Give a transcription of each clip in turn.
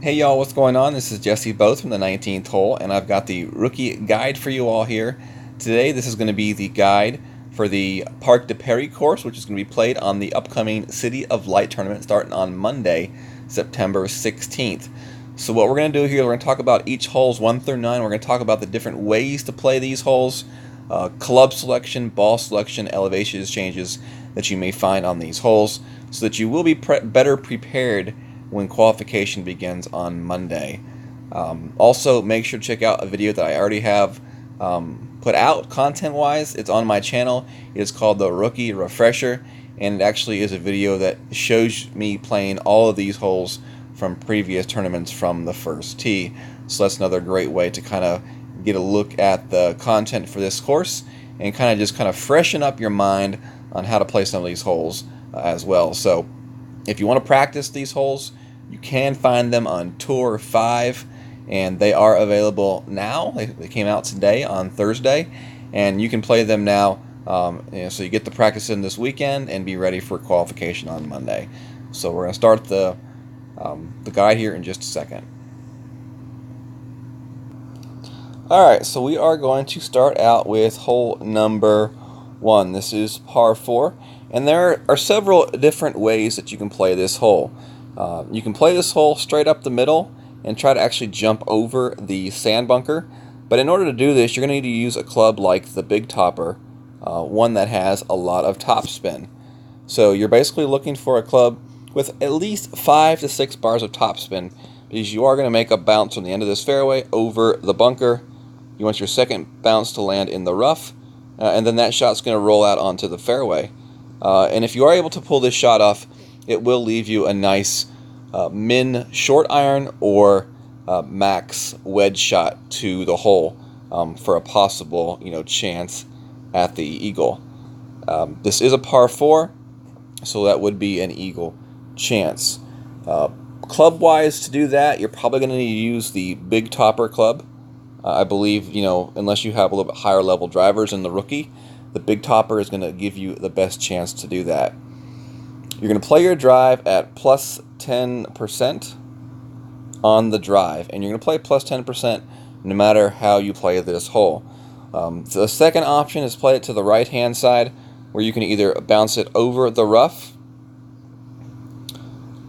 Hey y'all, what's going on? This is Jesse Both from the 19th hole, and I've got the rookie guide for you all here. Today, this is going to be the guide for the Parc de Paris course, which is going to be played on the upcoming City of Light tournament starting on Monday, September 16th. So what we're going to do here, we're going to talk about each holes 1 through 9. We're going to talk about the different ways to play these holes, club selection, ball selection, elevation changes that you may find on these holes, so that you will be better prepared when qualification begins on Monday. Also, make sure to check out a video that I already have put out content-wise. It's on my channel. It is called the Rookie Refresher, and it actually is a video that shows me playing all of these holes from previous tournaments from the first tee. So that's another great way to kind of get a look at the content for this course and kind of freshen up your mind on how to play some of these holes as well. So if you want to practice these holes, you can find them on Tour 5, and they are available now. They came out today on Thursday, and you can play them now. So you get the practice in this weekend and be ready for qualification on Monday. So we're going to start the guide here in just a second. Alright, so we are going to start out with hole number 1. This is par 4. And there are several different ways that you can play this hole. You can play this hole straight up the middle and try to actually jump over the sand bunker. But in order to do this, you're going to need to use a club like the Big Topper, one that has a lot of topspin. So you're basically looking for a club with at least 5 to 6 bars of topspin, because you are going to make a bounce from the end of this fairway over the bunker. You want your second bounce to land in the rough, and then that shot's going to roll out onto the fairway. And if you are able to pull this shot off, it will leave you a nice min short iron or max wedge shot to the hole for a possible chance at the eagle. This is a par 4, so that would be an eagle chance. Club wise, to do that, you're probably going to need to use the Big Topper club. I believe, unless you have a little bit higher level drivers in the rookie, the Big Topper is going to give you the best chance to do that. You're going to play your drive at plus 10% on the drive, and you're going to play plus 10% no matter how you play this hole. So the second option is play it to the right-hand side, where you can either bounce it over the rough,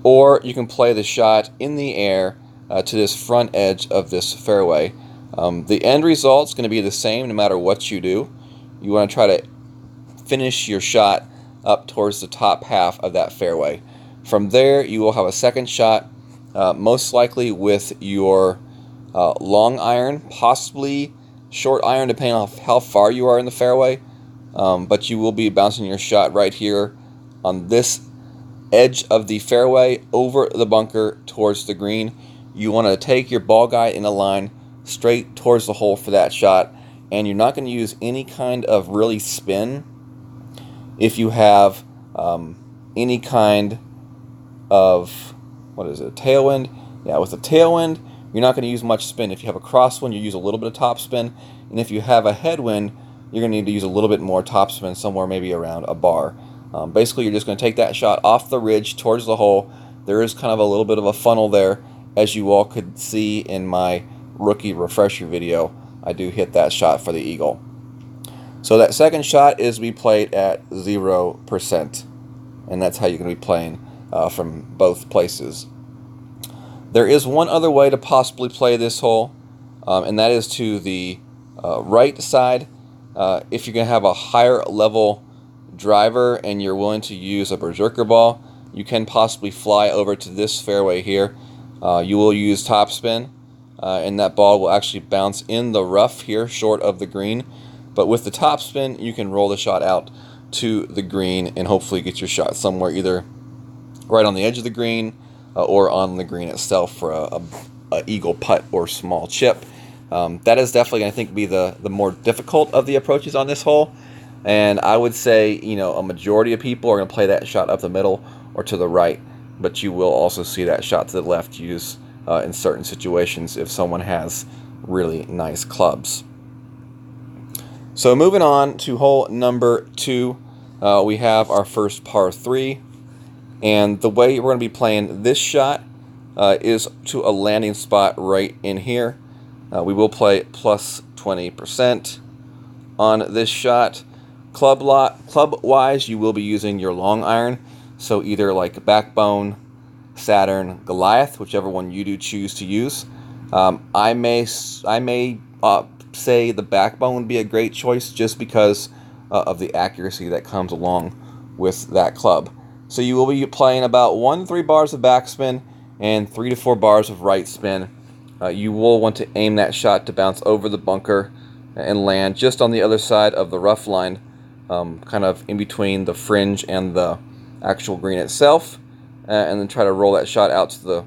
or you can play the shot in the air to this front edge of this fairway. The end result is going to be the same no matter what you do. You want to try to finish your shot up towards the top half of that fairway. From there, you will have a second shot, most likely with your long iron, possibly short iron, depending on how far you are in the fairway. But you will be bouncing your shot right here on this edge of the fairway over the bunker towards the green. You want to take your ball guide in a line straight towards the hole for that shot, and you're not going to use any kind of really spin. If you have any kind of, tailwind, with a tailwind, you're not going to use much spin. If you have a crosswind, you use a little bit of top spin, and if you have a headwind, you're going to need to use a little bit more top spin, somewhere maybe around a bar. Basically, you're just going to take that shot off the ridge towards the hole. There is kind of a little bit of a funnel there, as you all could see in my rookie refresher video. I do hit that shot for the eagle. So that second shot is we played at 0%, and that's how you're going to be playing from both places. There is one other way to possibly play this hole, and that is to the right side. If you're going to have a higher level driver and you're willing to use a berserker ball, you can possibly fly over to this fairway here. You will use topspin, and that ball will actually bounce in the rough here short of the green. But with the topspin, you can roll the shot out to the green and hopefully get your shot somewhere either right on the edge of the green or on the green itself for a eagle putt or small chip. That is definitely, I think, be the more difficult of the approaches on this hole. And I would say, a majority of people are going to play that shot up the middle or to the right. But you will also see that shot to the left used in certain situations if someone has really nice clubs. So moving on to hole number 2, we have our first par 3. And the way we're going to be playing this shot is to a landing spot right in here. We will play plus 20% on this shot. Club-wise, you will be using your long iron, so either like Backbone, Saturn, Goliath, whichever one you do choose to use. I may say the Backbone would be a great choice just because of the accuracy that comes along with that club. So you will be playing about 1 to 3 bars of backspin and 3 to 4 bars of right spin. You will want to aim that shot to bounce over the bunker and land just on the other side of the rough line, kind of in between the fringe and the actual green itself, and then try to roll that shot out to the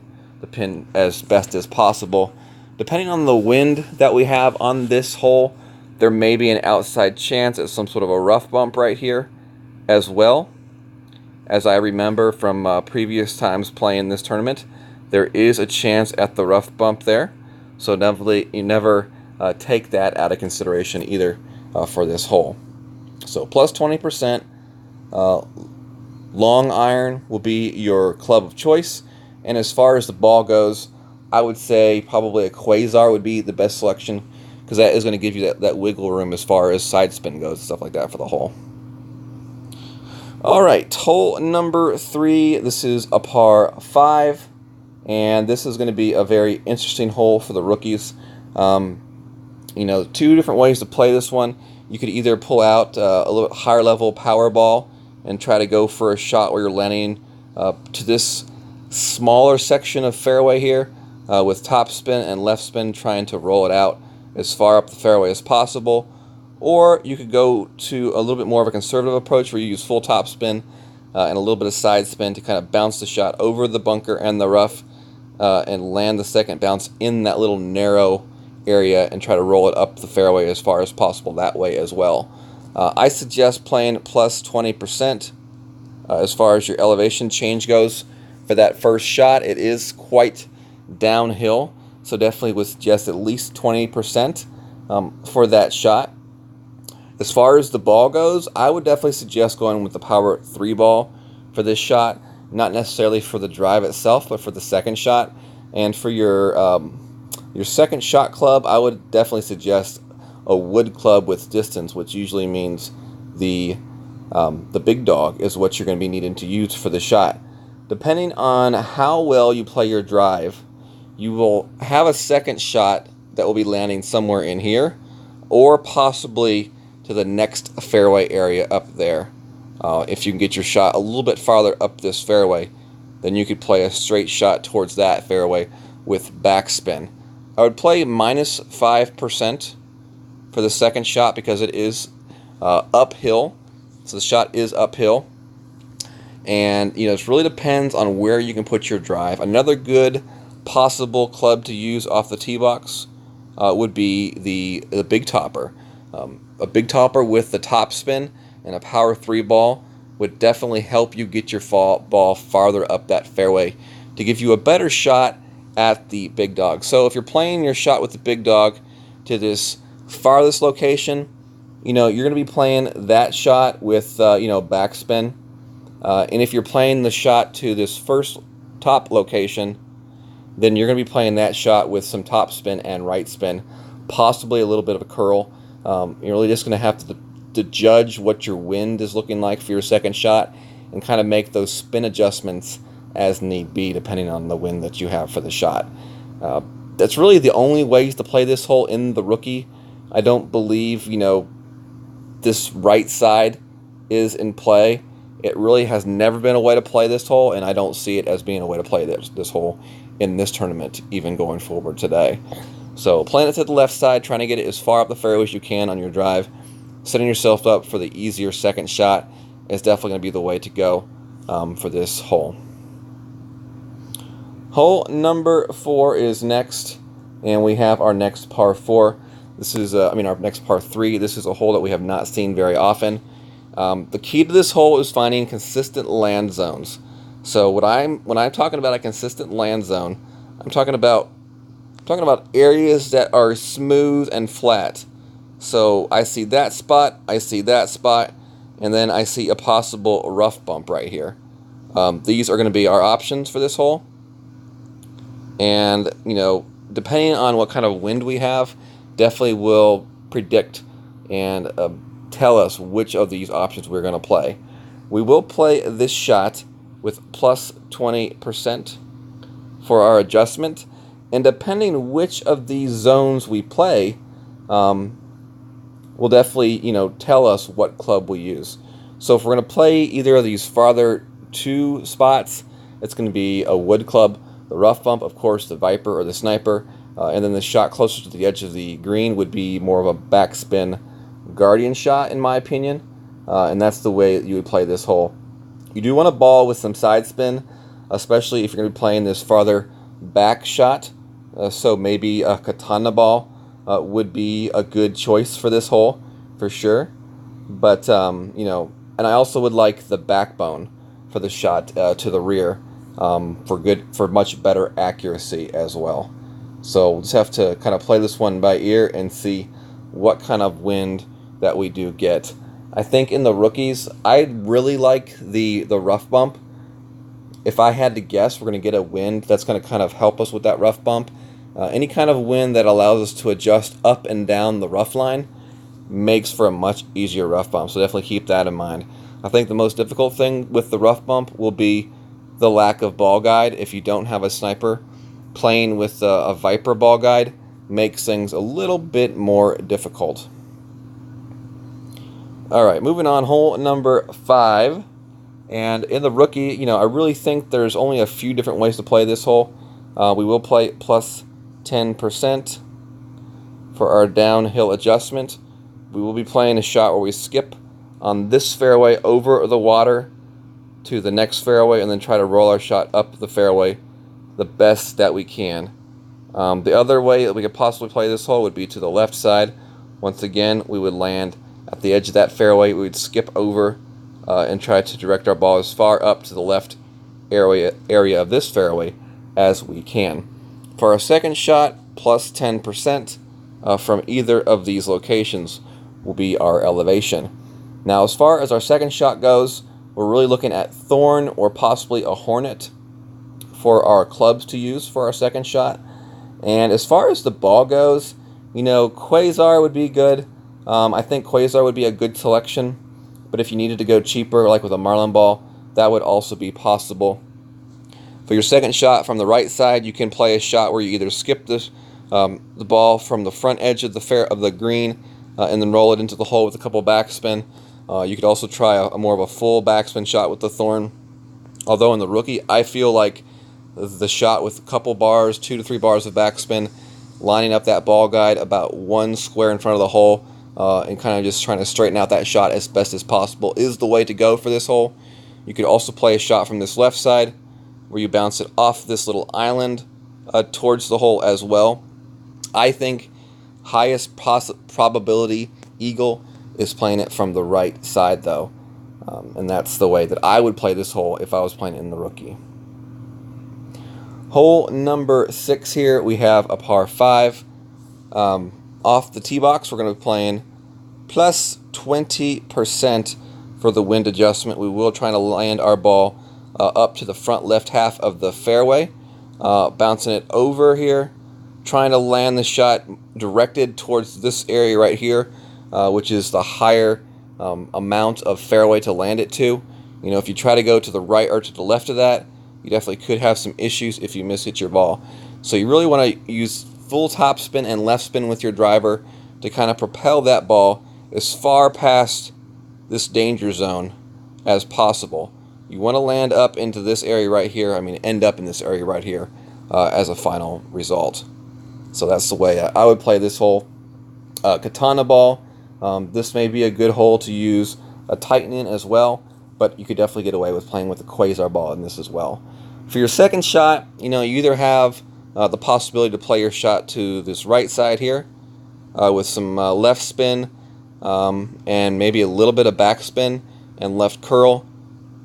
pin as best as possible. Depending on the wind that we have on this hole, there may be an outside chance at some sort of a rough bump right here as well. As I remember from previous times playing this tournament, there is a chance at the rough bump there. So definitely you never take that out of consideration either for this hole. So plus 20%. Long iron will be your club of choice. And as far as the ball goes, I would say probably a Quasar would be the best selection, because that is going to give you that wiggle room as far as side spin goes and stuff like that for the hole. Alright, hole number 3. This is a par 5. And this is going to be a very interesting hole for the rookies. You know, 2 different ways to play this one. You could either pull out a little bit higher level power ball and try to go for a shot where you're landing to this smaller section of fairway here with top spin and left spin, trying to roll it out as far up the fairway as possible. Or you could go to a little bit more of a conservative approach where you use full top spin and a little bit of side spin to kind of bounce the shot over the bunker and the rough and land the second bounce in that little narrow area and try to roll it up the fairway as far as possible that way as well. I suggest playing plus 20% as far as your elevation change goes for that first shot. It is quite downhill, so definitely would suggest at least 20% for that shot. As far as the ball goes, I would definitely suggest going with the Power 3 ball for this shot. Not necessarily for the drive itself, but for the second shot. And for your second shot club, I would definitely suggest a wood club with distance, which usually means the big dog is what you're going to be needing to use for the shot. Depending on how well you play your drive, you will have a second shot that will be landing somewhere in here, or possibly to the next fairway area up there. If you can get your shot a little bit farther up this fairway, then you could play a straight shot towards that fairway with backspin. I would play minus 5% for the second shot because it is uphill. So the shot is uphill. And you know, it really depends on where you can put your drive. Another good possible club to use off the tee box would be the Big Topper. A Big Topper with the top spin and a Power 3 ball would definitely help you get your ball farther up that fairway to give you a better shot at the big dog. So if you're playing your shot with the big dog to this farthest location, you know, you're going to be playing that shot with you know, backspin. And if you're playing the shot to this first top location, then you're going to be playing that shot with some top spin and right spin, possibly a little bit of a curl. You're really just going to have to judge what your wind is looking like for your second shot and kind of make those spin adjustments as need be depending on the wind that you have for the shot. That's really the only ways to play this hole in the rookie. I don't believe, you know, this right side is in play. It really has never been a way to play this hole, and I don't see it as being a way to play this hole in this tournament, even going forward today. So playing it to the left side, trying to get it as far up the fairway as you can on your drive, setting yourself up for the easier second shot is definitely going to be the way to go for this hole. Hole number 4 is next, and we have our next par 4. This is, our next par 3. This is a hole that we have not seen very often. The key to this hole is finding consistent land zones. So when I'm talking about a consistent land zone, I'm talking about areas that are smooth and flat. So I see that spot, and then I see a possible rough bump right here. These are going to be our options for this hole. And, depending on what kind of wind we have, definitely will predict and tell us which of these options we're going to play. We will play this shot with plus 20% for our adjustment, and depending which of these zones we play, will definitely, tell us what club we use. So if we're going to play either of these farther 2 spots, it's going to be a wood club, the rough bump, of course, the Viper or the Sniper, and then the shot closer to the edge of the green would be more of a backspin Guardian shot, in my opinion, and that's the way you would play this hole. You do want a ball with some side spin, especially if you're going to be playing this farther back shot, so maybe a katana ball would be a good choice for this hole, for sure. But, and I also would like the backbone for the shot to the rear for much better accuracy as well. So we'll just have to kind of play this one by ear and see what kind of wind that we do get. I think in the rookies, I really like the rough bump. If I had to guess, we're going to get a wind that's going to kind of help us with that rough bump. Any kind of wind that allows us to adjust up and down the rough line makes for a much easier rough bump, so definitely keep that in mind. I think the most difficult thing with the rough bump will be the lack of ball guide. If you don't have a Sniper, playing with a Viper ball guide makes things a little bit more difficult. Alright, moving on, hole number 5. And in the rookie, I really think there's only a few different ways to play this hole. We will play plus 10% for our downhill adjustment. We will be playing a shot where we skip on this fairway over the water to the next fairway and then try to roll our shot up the fairway the best that we can. The other way that we could possibly play this hole would be to the left side. Once again, we would land at the edge of that fairway. We would skip over and try to direct our ball as far up to the left area of this fairway as we can. For our second shot, plus 10% from either of these locations will be our elevation. Now, as far as our second shot goes, we're really looking at Thorn or possibly a Hornet for our clubs to use for our second shot. And as far as the ball goes, Quasar would be good. I think Quasar would be a good selection, but if you needed to go cheaper, like with a Marlin ball, that would also be possible. For your second shot from the right side, you can play a shot where you either skip the ball from the front edge of the green and then roll it into the hole with a couple backspin. You could also try a more of a full backspin shot with the Thorn. Although in the rookie, I feel like the shot with a couple bars, 2 to 3 bars of backspin, lining up that ball guide about 1 square in front of the hole, and kind of just trying to straighten out that shot as best as possible is the way to go for this hole. You could also play a shot from this left side where you bounce it off this little island towards the hole as well. I think highest probability eagle is playing it from the right side though, and that's the way that I would play this hole if I was playing in the rookie. Hole number 6 here, we have a par 5. Off the tee box, we're going to be playing plus 20% for the wind adjustment. We will try to land our ball up to the front left half of the fairway, bouncing it over here, trying to land the shot directed towards this area right here, which is the higher amount of fairway to land it to. If you try to go to the right or to the left of that, you definitely could have some issues if you miss-hit your ball. So you really want to use full top spin and left spin with your driver to kind of propel that ball as far past this danger zone as possible. You want to land up into this area right here, end up in this area right here as a final result. So that's the way I would play this hole. Katana ball, this may be a good hole to use a Titan in as well, but you could definitely get away with playing with the Quasar ball in this as well. For your second shot, you either have the possibility to play your shot to this right side here with some left spin and maybe a little bit of backspin and left curl.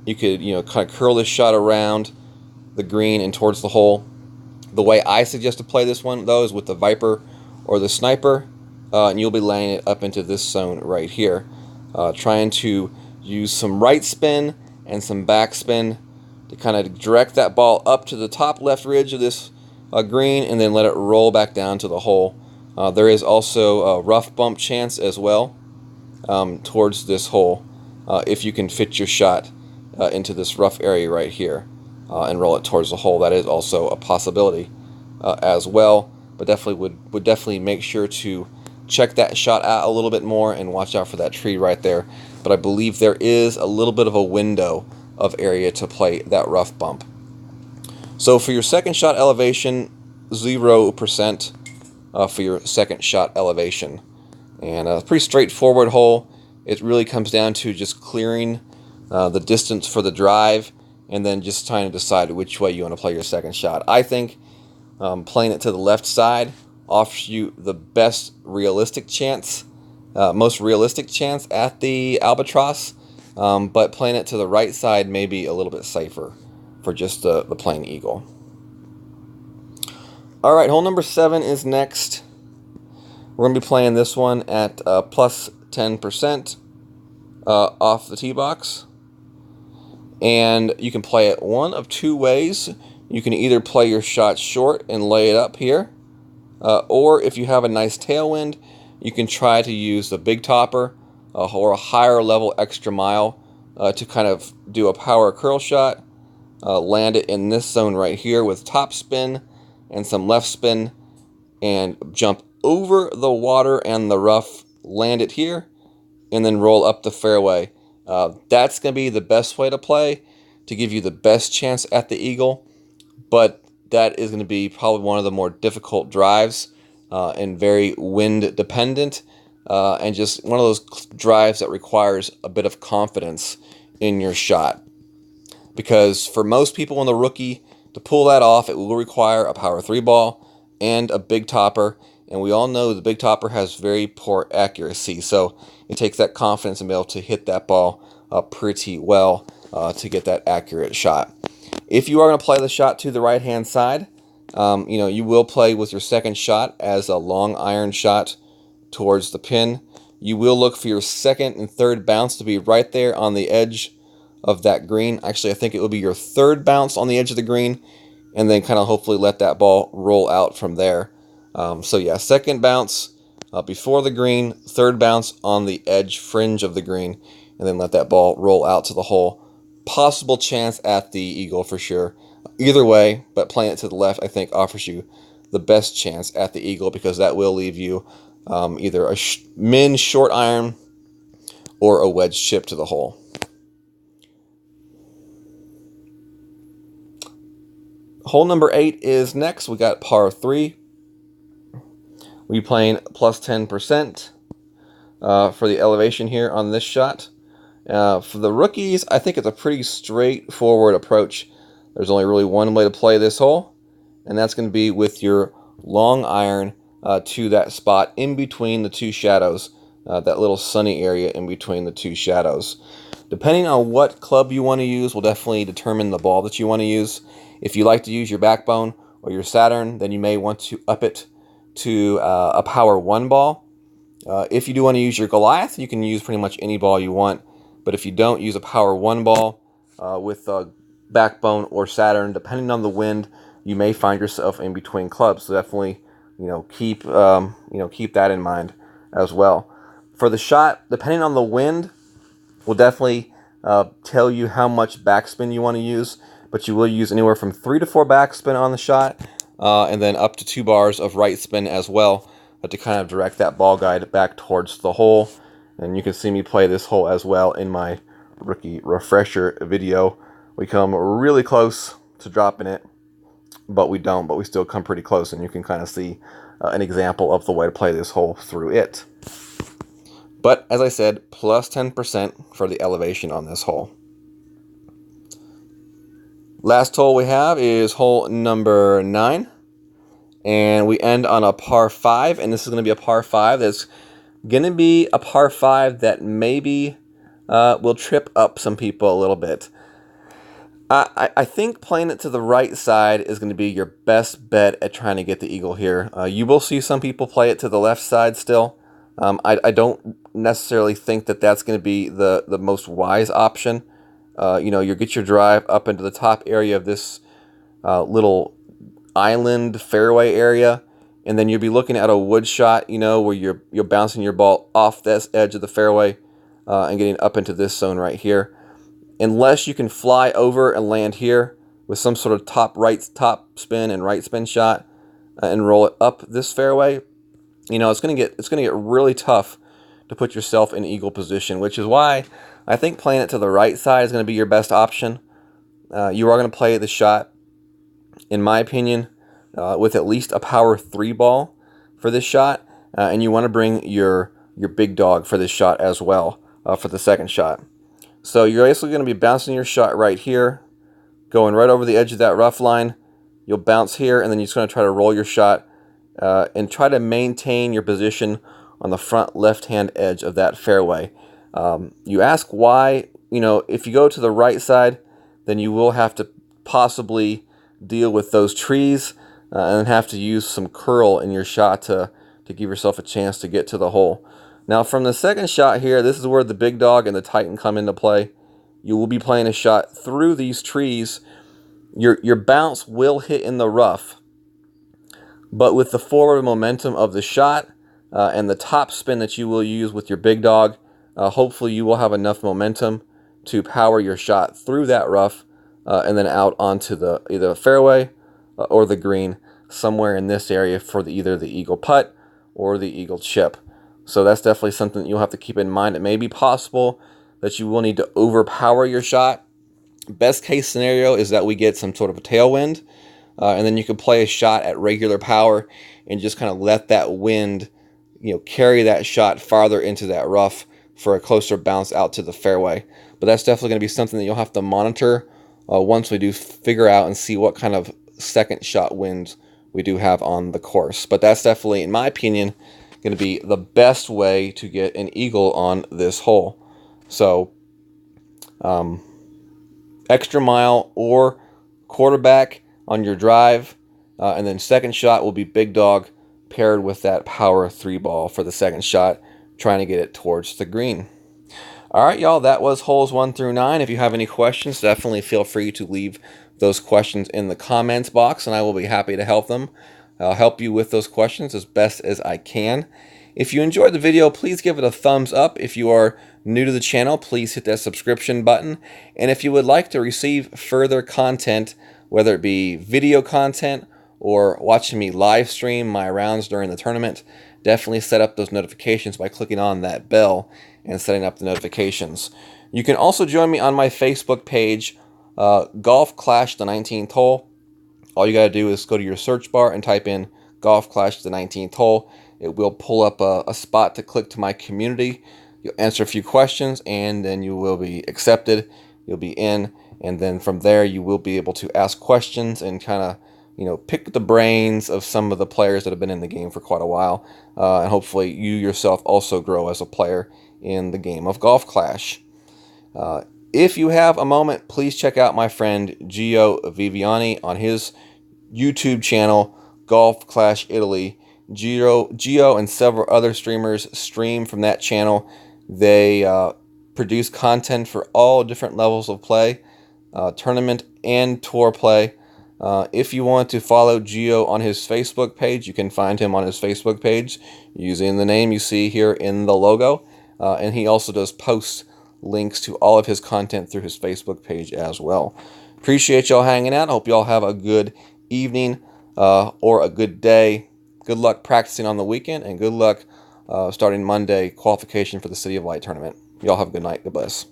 You could kind of curl this shot around the green and towards the hole. The way I suggest to play this one though is with the Viper or the Sniper, and you'll be laying it up into this zone right here, trying to use some right spin and some backspin to kind of direct that ball up to the top left ridge of this green and then let it roll back down to the hole. There is also a rough bump chance as well towards this hole if you can fit your shot into this rough area right here and roll it towards the hole. That is also a possibility as well, but definitely would definitely make sure to check that shot out a little bit more and watch out for that tree right there. But I believe there is a little bit of a window of area to play that rough bump. So for your second shot elevation, 0% for your second shot elevation. And a pretty straightforward hole. It really comes down to just clearing the distance for the drive and then just trying to decide which way you want to play your second shot. I think playing it to the left side offers you the best realistic chance, most realistic chance at the albatross, but playing it to the right side may be a little bit safer for just the plain eagle. Alright, hole number 7 is next. We're going to be playing this one at plus 10% off the tee box. And you can play it one of two ways. You can either play your shot short and lay it up here, or if you have a nice tailwind, you can try to use the big topper or a higher level extra mile to kind of do a power curl shot, land it in this zone right here with top spin and some left spin, and jump over the water and the rough, land it here, and then roll up the fairway. That's going to be the best way to play to give you the best chance at the eagle, but that is going to be probably one of the more difficult drives and very wind dependent, and just one of those drives that requires a bit of confidence in your shot. Because for most people in the rookie, to pull that off, it will require a power 3 ball and a big topper, and we all know the big topper has very poor accuracy, so it takes that confidence and be able to hit that ball pretty well to get that accurate shot. If you are going to play the shot to the right hand side, you will play with your second shot as a long iron shot towards the pin. You will look for your second and third bounce to be right there on the edge of that green. Actually, I think it will be your third bounce on the edge of the green, and then kind of hopefully let that ball roll out from there. So yeah, second bounce before the green, third bounce on the edge fringe of the green, and then let that ball roll out to the hole. Possible chance at the eagle for sure. Either way, but playing it to the left, I think, offers you the best chance at the eagle, because that will leave you either a min short iron or a wedge chip to the hole. Hole number 8 is next. We got par 3. We playing plus 10% for the elevation here on this shot. For the rookies, I think it's a pretty straightforward approach. There's only really one way to play this hole, and that's going to be with your long iron to that spot in between the two shadows, that little sunny area in between the two shadows. Depending on what club you want to use will definitely determine the ball that you want to use. If you like to use your Backbone or your Saturn, then you may want to up it to a power 1 ball. If you do want to use your Goliath, you can use pretty much any ball you want. But if you don't, use a power 1 ball with a Backbone or Saturn, depending on the wind, you may find yourself in between clubs. So definitely, keep that in mind as well. For the shot, depending on the wind, will definitely tell you how much backspin you want to use, but you will use anywhere from 3 to 4 backspin on the shot, and then up to 2 bars of right spin as well to kind of direct that ball guide back towards the hole. And you can see me play this hole as well in my rookie refresher video. We come really close to dropping it, but we don't, but we still come pretty close, and you can kind of see an example of the way to play this hole through it. But as I said, plus 10% for the elevation on this hole. Last hole we have is hole number 9. And we end on a par 5. And this is going to be a par 5 that's going to be a par 5 that maybe will trip up some people a little bit. I think playing it to the right side is going to be your best bet at trying to get the eagle here. You will see some people play it to the left side still. I don't necessarily think that that's going to be the most wise option. You get your drive up into the top area of this little island fairway area, and then you'll be looking at a wood shot, you know, where you're bouncing your ball off this edge of the fairway and getting up into this zone right here. Unless you can fly over and land here with some sort of top spin and right spin shot and roll it up this fairway, you know, it's gonna get really tough to put yourself in eagle position, which is why I think playing it to the right side is going to be your best option. You are going to play the shot, in my opinion, with at least a power 3 ball for this shot, and you want to bring your big dog for this shot as well for the second shot. So you're basically going to be bouncing your shot right here, going right over the edge of that rough line. You'll bounce here, and then you're just going to try to roll your shot and try to maintain your position on the front left-hand edge of that fairway. You ask why. You know, if you go to the right side, then you will have to possibly deal with those trees and have to use some curl in your shot to give yourself a chance to get to the hole. Now, from the second shot here, this is where the big dog and the Titan come into play. You will be playing a shot through these trees. Your bounce will hit in the rough, but with the forward momentum of the shot and the top spin that you will use with your big dog, hopefully you will have enough momentum to power your shot through that rough and then out onto either the fairway or the green, somewhere in this area for either the eagle putt or the eagle chip. So that's definitely something that you'll have to keep in mind. It may be possible that you will need to overpower your shot. Best case scenario is that we get some sort of a tailwind, and then you can play a shot at regular power and just kind of let that wind, you know, carry that shot farther into that rough for a closer bounce out to the fairway. But that's definitely going to be something that you'll have to monitor once we do figure out and see what kind of second shot winds we do have on the course. But that's definitely, in my opinion, going to be the best way to get an eagle on this hole. So extra mile or quarterback on your drive, and then second shot will be big dog paired with that power 3 ball for the second shot, trying to get it towards the green. All right, y'all, that was holes 1 through 9. If you have any questions, definitely feel free to leave those questions in the comments box, and I will be happy to help them. I'll help you with those questions as best as I can. If you enjoyed the video, please give it a thumbs up. If you are new to the channel, please hit that subscription button. And if you would like to receive further content, whether it be video content or watching me live stream my rounds during the tournament, definitely set up those notifications by clicking on that bell and setting up the notifications. You can also join me on my Facebook page, Golf Clash the 19th Hole. All you got to do is go to your search bar and type in Golf Clash the 19th Hole. It will pull up a spot to click to my community. You'll answer a few questions, and then you will be accepted. You'll be in, and then from there you will be able to ask questions and kind of, you know, pick the brains of some of the players that have been in the game for quite a while, and hopefully you yourself also grow as a player in the game of Golf Clash. If you have a moment, please check out my friend Gio Viviani on his YouTube channel, Golf Clash Italy. Gio and several other streamers stream from that channel. They produce content for all different levels of play, tournament and tour play. If you want to follow Gio on his Facebook page, you can find him on his Facebook page using the name you see here in the logo. And he also does post links to all of his content through his Facebook page as well. Appreciate y'all hanging out. I hope y'all have a good evening or a good day. Good luck practicing on the weekend, and good luck starting Monday qualification for the City of Light tournament. Y'all have a good night. God bless.